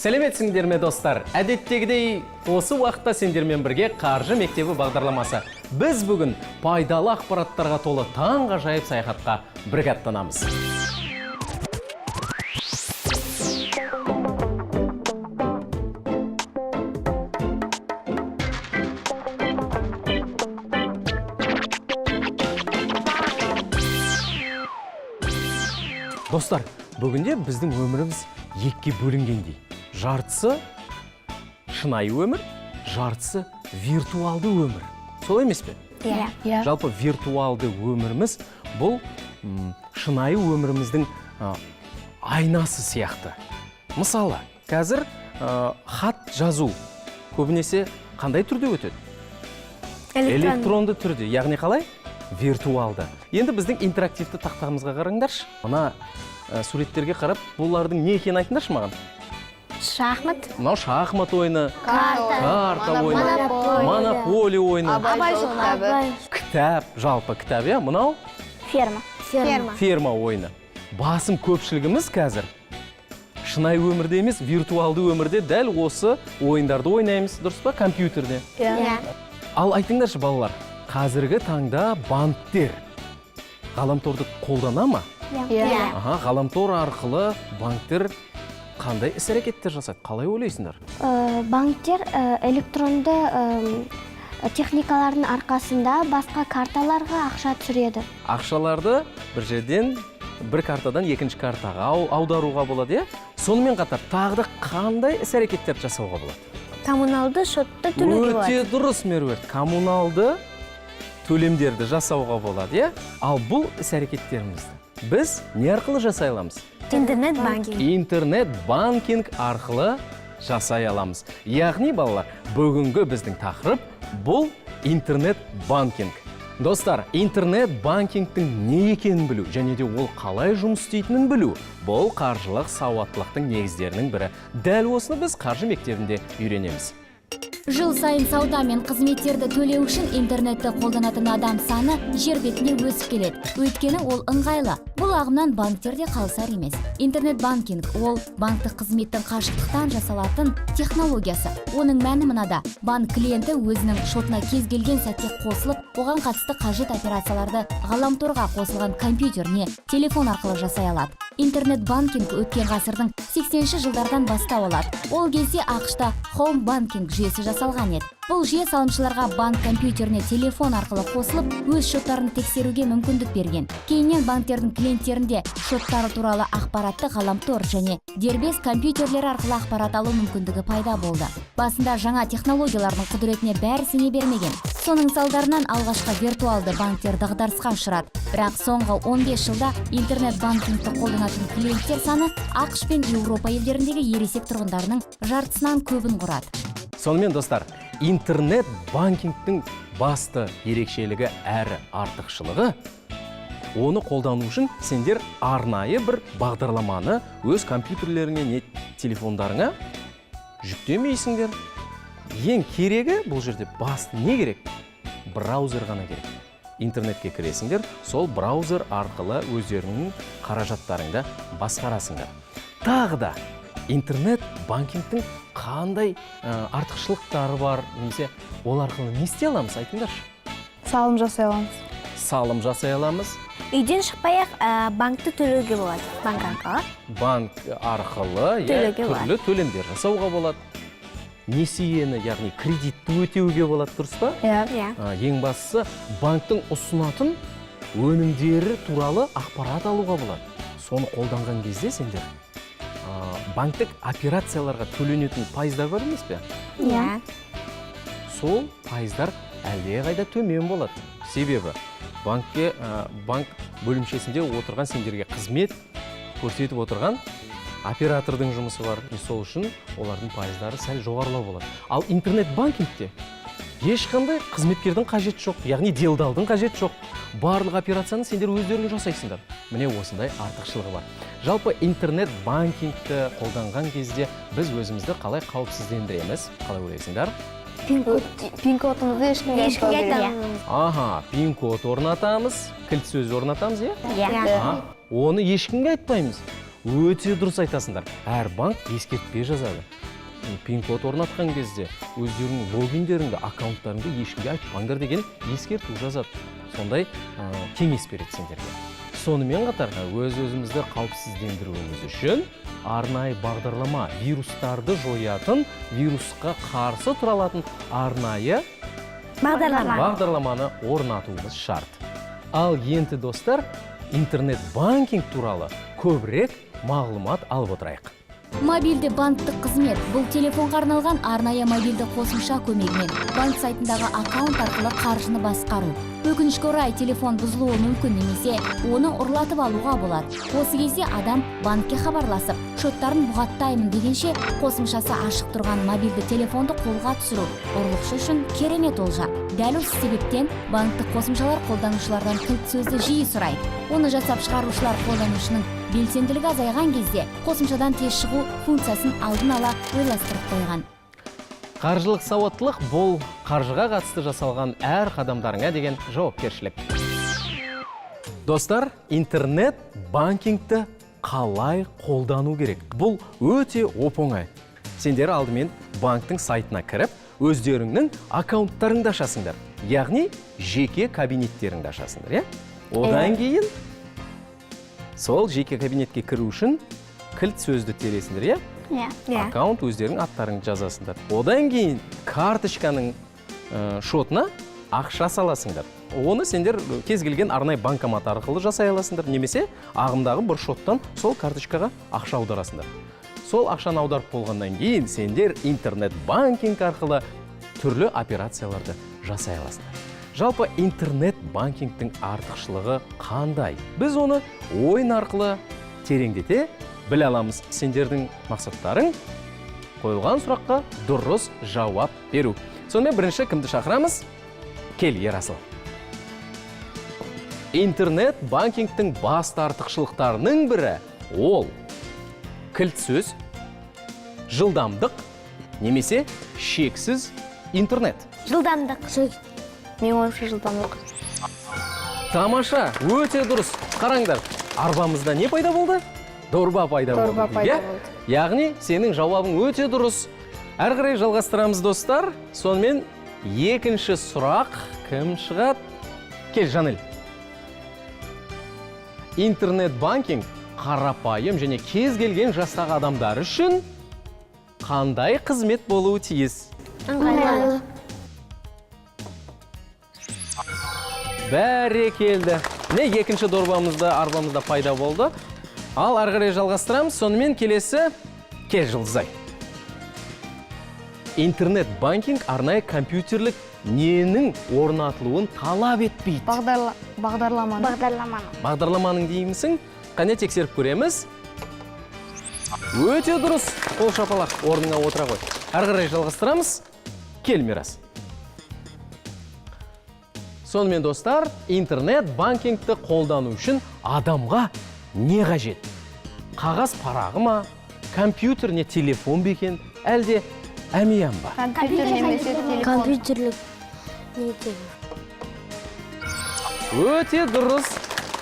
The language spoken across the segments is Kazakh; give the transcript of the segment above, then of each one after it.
Сәлеметсіңдер ме достар? Әдеттегідей осы уақытта сендермен бірге қаржы мектебі бағдарламасы. Біз бүгін пайдалы ақпараттарға толы таңғажайып саяхатқа бірге аттанамыз. Достар, бүгінде біздің өміріміз екіге бөлінгендей. Жартысы шынайы өмір, жартысы виртуалды өмір. Солай емес пе? Иә. Жалпы виртуалды өміріміз бұл шынайы өміріміздің айнасы сияқты. Мысалы, қазір хат жазу көбінесе қандай түрде өтеді? Электронды түрде, яғни қалай? Виртуалды. Енді біздің интерактивті тақтамызға қараңдаршы. Мына суреттерге қарап, бұлардың не екенін айтыңдаршы маған? Шахмат. Мынау шахмат ойыны, Карта ойыны, монополия ойыны, Абай жолдары. кітап, жалпы кітап, иә? Мынау ферма ойыны. Басым көпшілігіміз қазір шынайы өмірде емес, виртуалды өмірде дәл осы ойындарды ойнаймыз, дұрыс па? Компьютерде. Иә. Ал айтыңдаршы балалар, қазіргі таңда банктер ғаламторды қолдана ма? Иә. Ғаламтор арқылы банктер қандай іс-әрекеттер жасайды? Қалай ойлайсыңдар? Банктер электронды техникалардың арқасында басқа карталарға ақша түсіреді. Ақшаларды бір жерден бір картадан екінші картаға аударуға болады, иә? Сонымен қатар тағы да қандай іс-әрекеттер жасауға болады? Коммуналды шотты төлеуге болады. Өте дұрыс, Меруерт. Коммуналды төлемдерді жасауға болады, иә? Ал бұл іс-әрекеттерімізді біз не арқылы жасай аламыз? Интернет-банкинг. Интернет-банкинг арқылы жасай аламыз. Яғни, балалар, бүгінгі біздің тақырып бұл интернет-банкинг. Достар, интернет-банкингтің не екенін білу, және де ол қалай жұмыс істейтінін білу, бұл қаржылық сауаттылықтың негіздерінің бірі. Дәл осыны біз қаржы мектебінде үйренеміз. Жыл сайын сауда мен қызметтерді төлеу үшін интернетті қолданатын адам саны жер бетіне өсіп келеді. Өйткені ол ыңғайлы. Бұл ағымнан банктерде қалысар емес. Интернет-банкинг ол банктық қызметтің қашықтықтан жасалатын технологиясы. Оның мәні мынада: банк клиенті өзінің шотына кез келген сәтте қосылып, оған қатысты қажет операцияларды ғаламторға қосылған компьютер не телефон арқылы жасай алады. Интернет-банкинг өткен ғасырдың 80-ші жылдардан бастау алады. Ол кезде ақш-та хоум банкинг жүйесі жасалған еді. Бұл жүйе салымшыларға банк компьютеріне телефон арқылы қосылып, өз шоттарын тексеруге мүмкіндік берген. Кейіннен банктердің клиенттерінде шоттары туралы ақпаратты ғаламтор және дербес компьютерлері арқылы ақпарат алу мүмкіндігі пайда болды. Басында жаңа технологиялардың құдіретіне бәрі сене бермеген. Соның салдарынан алғашқы виртуалды банктер дағдарысқа ұшырады. Бірақ соңғы 15 жылда интернет-банкингті қолданатын клиенттер саны ақш пен Еуропа елдеріндегі ересек тұрғындарының жартысынан көбін құрады. Сонымен, достар, интернет-банкингтің басты ерекшелігі әрі артықшылығы, оны қолдану үшін сендер арнайы бір бағдарламаны өз компьютерлеріңе не телефондарыңа жүктемейсіңдер. Ең керегі бұл жерде басты не керек? Браузер ғана керек. Интернетке кіресіңдер, сол браузер арқылы өздерінің қаражаттарыңды басқарасыңдар. Тағы да интернет-банкингтің қандай артықшылықтары бар, немесе ол арқылы не істей аламыз, айтыңдаршы? Салым жасай аламыз. Салым жасай аламыз. Үйден шықпай-ақ банкты төлеуге болады. Банк арқылы түрлі төлемдер жасауға болады. Несиені, яғни кредитті өтеуге болады, дұрыс па? Иә. Ең бастысы, банктың ұсынатын өнімдері туралы ақпарат алуға болады. Соны қолданған кезде сендер банктік операцияларға төленетін пайыздар бар емес пе? Иә. Сол пайыздар әлдеқайда төмен болады. Себебі банк бөлімшесінде отырған сендерге қызмет көрсетіп отырған оператордың жұмысы бар. Сол үшін олардың пайыздары сәл жоғарылау болады. Ал интернет-банкингте ешқандай қызметкердің қажет жоқ, яғни делдалдың қажет жоқ. Барлық операцияны сендер өздерің жасайсыңдар. Міне осындай артықшылығы бар. Жалпы интернет-банкингті қолданған кезде біз өзімізді қалай қауіпсіздендіреміз? Қалай ойлайсыңдар? Пин-кодымызды ешкімге айтпау. Пин-код орнатамыз, кілт сөз орнатамыз, иә? Иә. Оны ешкімге айтпаймыз. өте дұрыс айтасыңдар. Әр банк ескертпе жазады. Пин-код орнатқан кезде өздерінің логиндеріңді, аккаунттарыңды ешкімге айтпаңдар деген ескерту жазады. Сондай кеңес береді сендерге. Сонымен қатар өзімізді қауіпсіздендіруіміз үшін арнайы бағдарлама, вирустарды жоятын, вирусқа қарсы тұра алатын арнайы бағдарламаны орнатуымыз шарт. Ал енді достар, интернет-банкинг туралы көбірек мағлұмат алып отырайық. Мобилді банктық қызмет бұл телефонға арналған арнайы мобилді қосымша көмегімен банк сайтындағы аккаунт арқылы қаржыны басқару. Өкінішке орай телефон бұзылуы мүмкін немесе оны ұрлатып алуға болады. Осы кезде адам банкке хабарласып, шоттарын бұғаттаймын дегенше қосымшасы ашық тұрған мобилді телефонды қолға түсіру ұрлықшы үшін керемет олжа. Дәл осы себептен банктық қосымшалар қолданушылардан кілт сөзді жиі сұрайды. Оны жасап шығарушылар қолданушының белсенділігі азайған кезде қосымшадан тез шығу функциясын алдын ала ойластырып қойған. Қаржылық сауаттылық бұл қаржыға қатысты жасалған әр қадамдарыңа деген жауапкершілік. Достар, интернет банкингті қалай қолдану керек? Бұл өте оп-оңай. Сендер алдымен банктың сайтына кіріп, өздеріңнің аккаунттарыңды ашасыңдар. Яғни жеке кабинеттеріңді ашасыңдар. Одан кейін сол жеке кабинетке кіру үшін кілт сөзді тересіңдер, аккаунт өздерің аттарыңды жазасыңдар. Одан кейін карточканың шотына ақша саласыңдар. Оны сендер кез келген арнайы банкомат арқылы жасай аласыңдар, немесе ағымдағы бір шоттан сол карточкаға ақша аударасыңдар. Сол ақшаны аударып болғаннан кейін сендер интернет-банкинг арқылы түрлі операцияларды жасай аласыңдар. Жалпы интернет-банкингтің артықшылығы қандай? Біз оны ойын арқылы тереңдете біле аламыз. Сендердің мақсаттарың қойылған сұраққа дұрыс жауап беру. Сонымен бірінші кімді шақырамыз? Кел, Ерасыл. Интернет-банкингтің басты артықшылықтарының бірі ол кілт сөз, жылдамдық, немесе шексіз интернет. Жылдамдық. Мен ойымша жылдамдық. Тамаша, өте дұрыс. Қараңдар, арбамызда не пайда болды? Дорба пайда болды. Яғни, сенің жауабың өте дұрыс. Әрі қарай жалғастырамыз, достар. Сонымен екінші сұрақ кім шығады? Кел, Жанел. Интернет-банкинг қарапайым және кез келген жастағы адамдар үшін қандай қызмет болуы тиіс? Ыңғайлы. Бәрекелді. Не екінші дорбамызда, арбамызда пайда болды. Ал ары қарай жалғастырамыз. Сонымен келесі кел, Жұлдызай. Интернет-банкинг арнайы компьютерлік ненің орнатылуын талап етпейді? Бағдарламаның деймісің? Қане тексеріп көреміз. Өте дұрыс. Қол шапалақ, орныңа отыра қой. Ары қарай жалғастырамыз. Кел, Мирас. Сонымен, достар, интернет-банкингті қолдану үшін адамға не қажет? Қағаз парағы ма? Компьютер не телефон бекен? Әлде әмиян ба? Компьютерлік. Өте дұрыс.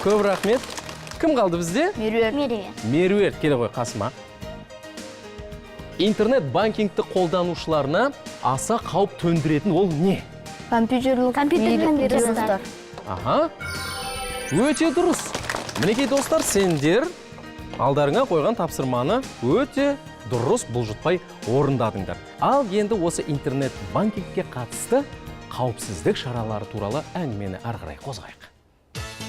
Көп рахмет. Кім қалды бізде? Меруерт. Келе ғой қасыма. Интернет-банкингті қолданушыларына аса қауіп төндіретін ол не? Компьютерлік вирустар. Аха. Өте дұрыс. Мінекей достар, сендер алдарыңа қойған тапсырманы өте дұрыс бұлжытпай орындадыңдар. Ал енді осы интернет-банкингке қатысты қауіпсіздік шаралары туралы әңгімені ары қарай қозғайық.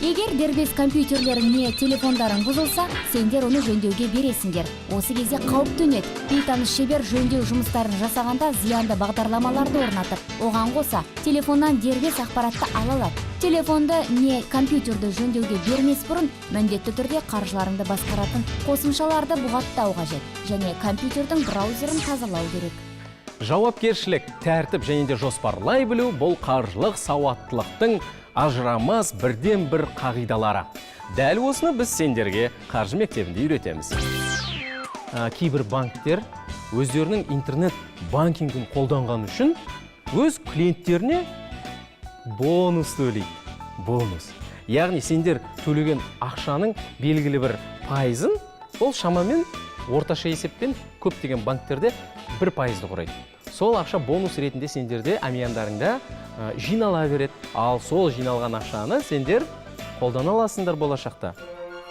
Егер дербес компьютерлерің не телефондарың бұзылса, сендер оны жөндеуге бересіңдер. Осы кезде қауіп төнеді. Бейтаныс шебер жөндеу жұмыстарын жасағанда зиянды бағдарламаларды орнатып, оған қоса телефоннан дербес ақпаратты ала алады. Телефонды не компьютерді жөндеуге бермес бұрын, міндетті түрде қаржыларыңды басқаратын қосымшаларды бұғаттау қажет, және компьютердің браузерін тазалау керек. Жауапкершілік, тәртіп және де жоспарлай білу бұл қаржылық сауаттылықтың ажырамас бірден бір қағидалары. Дәл осыны біз сендерге қаржы мектебінде үйретеміз. Кейбір банктер өздерінің интернет-банкингін қолданған үшін өз клиенттеріне бонус төлейді. Бонус. Яғни сендер төлеген ақшаның белгілі бір пайызын ол шамамен орташа есеппен көптеген банктерде 1%-ды құрайды. Сол ақша бонус ретінде сендерде әмияндарыңда жинала береді. Ал сол жиналған ақшаны сендер қолдана аласыңдар болашақта.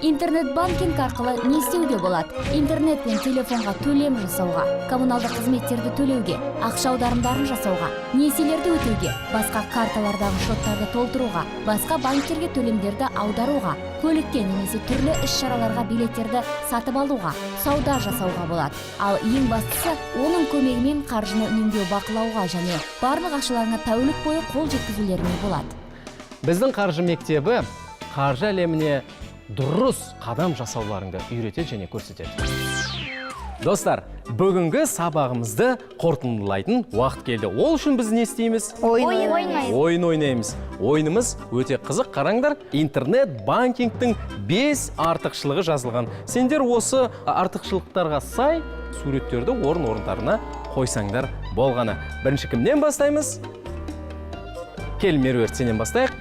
Интернет-банкинг арқылы не істеуге болады? Интернет пен телефонға төлем жасауға, коммуналдық қызметтерді төлеуге, ақша аударымдарын жасауға, несиелерді өтеуге, басқа карталардағы шоттарды толтыруға, басқа банктерге төлемдерді аударуға, көлікке немесе түрлі іс-шараларға билеттерді сатып алуға, сауда жасауға болады. Ал ең бастысы, оның көмегімен қаржыны үнемдеу бақылауға және барлық ақшаларына тәулік бойы қол жеткізулеріне болады. Біздің қаржы мектебі қаржы әлеміне дұрыс қадам жасауларыңды үйретеді және көрсетеді. Достар, бүгінгі сабағымызды қорытындылайтын уақыт келді. Ол үшін біз не істейміз? Ойын ойнаймыз. Ойынымыз өте қызық. Қараңдар, интернет-банкингтің 5 артықшылығы жазылған. Сендер осы артықшылықтарға сай суреттерді орын-орындарына қойсаңдар болғаны. Бірінші кімнен бастаймыз? Кел, Меруерт, сенен бастайық.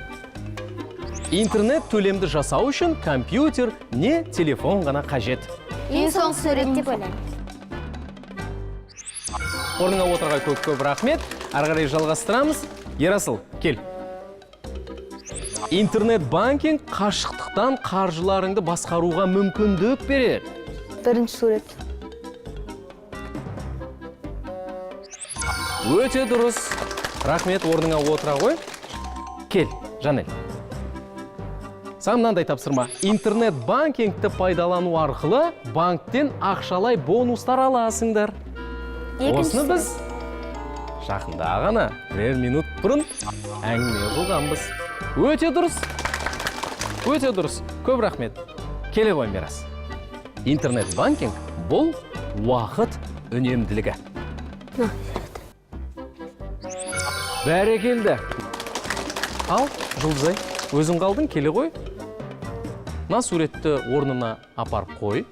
Интернет төлемді жасау үшін компьютер не телефон ғана қажет. Ең соң сурет деп ойлаймын. Орныңа отырға көп рахмет. Ары қарай жалғастырамыз. Ерасыл, кел. Интернет-банкинг қашықтықтан қаржыларыңды басқаруға мүмкіндік береді. Бірінші сурет. Өте дұрыс. Рахмет, орныңа отыра ғой. Кел, Жанел. Саған мынандай тапсырма. Интернет-банкингті пайдалану арқылы банктен ақшалай бонустар аласыңдар. Осыны біз жақында ғана 1 минут бұрын әңгіме қылғанбыз. Өте дұрыс. Өте дұрыс. Көп рахмет. Келе ғой, Мирас. Интернет-банкинг бұл уақыт үнемділігі. Бәрекелді. Ал, Жұлдызай, өзің қалдың, келе ғой. Мына суретті орнына апарып қой.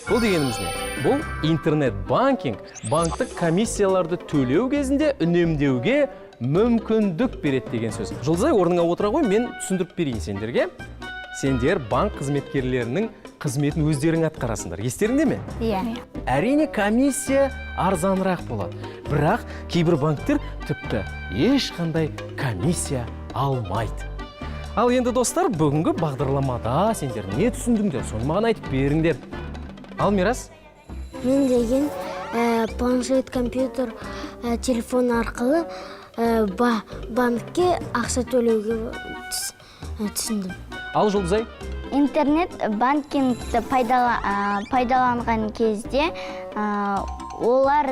Бұл дегеніміз не? Бұл интернет-банкинг банктық комиссияларды төлеу кезінде үнемдеуге мүмкіндік береді деген сөз. Жұлдызай, орныңа отыра ғой, мен түсіндіріп берейін сендерге. Сендер банк қызметкерлерінің қызметін өздерің атқарасыңдар. Естеріңде ме? Иә. Әрине, комиссия арзанырақ болады. Бірақ кейбір банктер тіпті ешқандай комиссия алмайды. Ал енді достар, бүгінгі бағдарламада сендер не түсіндіңдер? Соны маған айтып беріңдер. Ал Мирас? Мен деген планшет, компьютер, телефон арқылы банкке ақша төлеуге түсіндім. Ал Жұлдызай? Интернет банкингті пайдаланған кезде олар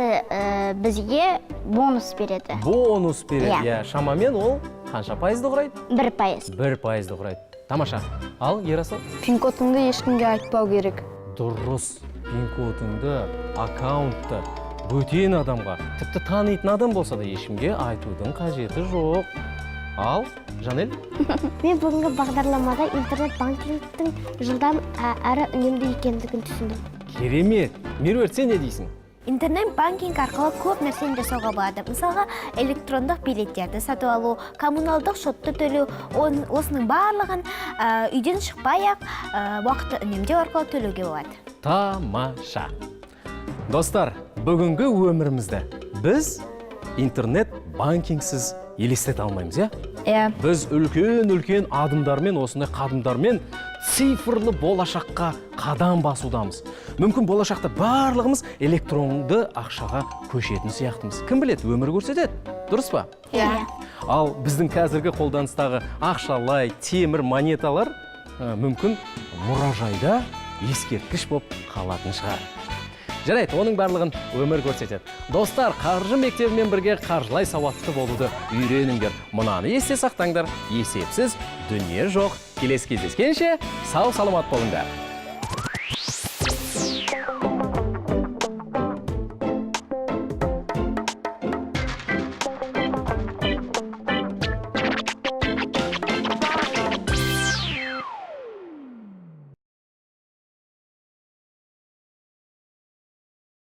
бізге бонус береді. Бонус береді. Шамамен ол қанша пайызды құрайды? 1%. 1%ды құрайды. Тамаша. Ал Ерасыл? Пин-кодыңды ешкімге айтпау керек. Дұрыс. Пин-кодыңды, аккаунтты бөтен адамға, тіпті танитын адам болса да ешкімге айтудың қажеті жоқ. Ал Жанел? Мен бүгінгі бағдарламада интернет-банкингтің жылдам әрі үнемді екендігін түсіндім. Керемет. Меруерт, сен не дейсің? Интернет-банкинг арқылы көп нәрсені жасауға болады. Мысалға, электрондық билеттерді сатып алу, коммуналдық шотты төлеу, осының барлығын үйден шықпай-ақ уақытты үнемдеу арқылы төлеуге болады. Тамаша. Достар, бүгінгі өмірімізді біз интернет-банкингсіз елестете алмаймыз, Иә. Біз үлкен адымдармен, осындай қадымдармен цифрлы болашаққа қадам басудамыз. Мүмкін болашақта барлығымыз электронды ақшаға көшетін сияқтымыз. Кім біледі, өмір көрсетеді. Дұрыс па? Иә. Ал біздің қазіргі қолданыстағы ақшалай, темір монеталар мүмкін мұражайда ескерткіш болып қалатын шығар. Жарайды, оның барлығын өмір көрсетеді. Достар, қаржы мектебімен бірге қаржылай сауатты болуды үйреніңдер. Мұнаны есте сақтаңдар. Есепсіз дүние жоқ. Келесі кездескенше сау саламат болыңдар.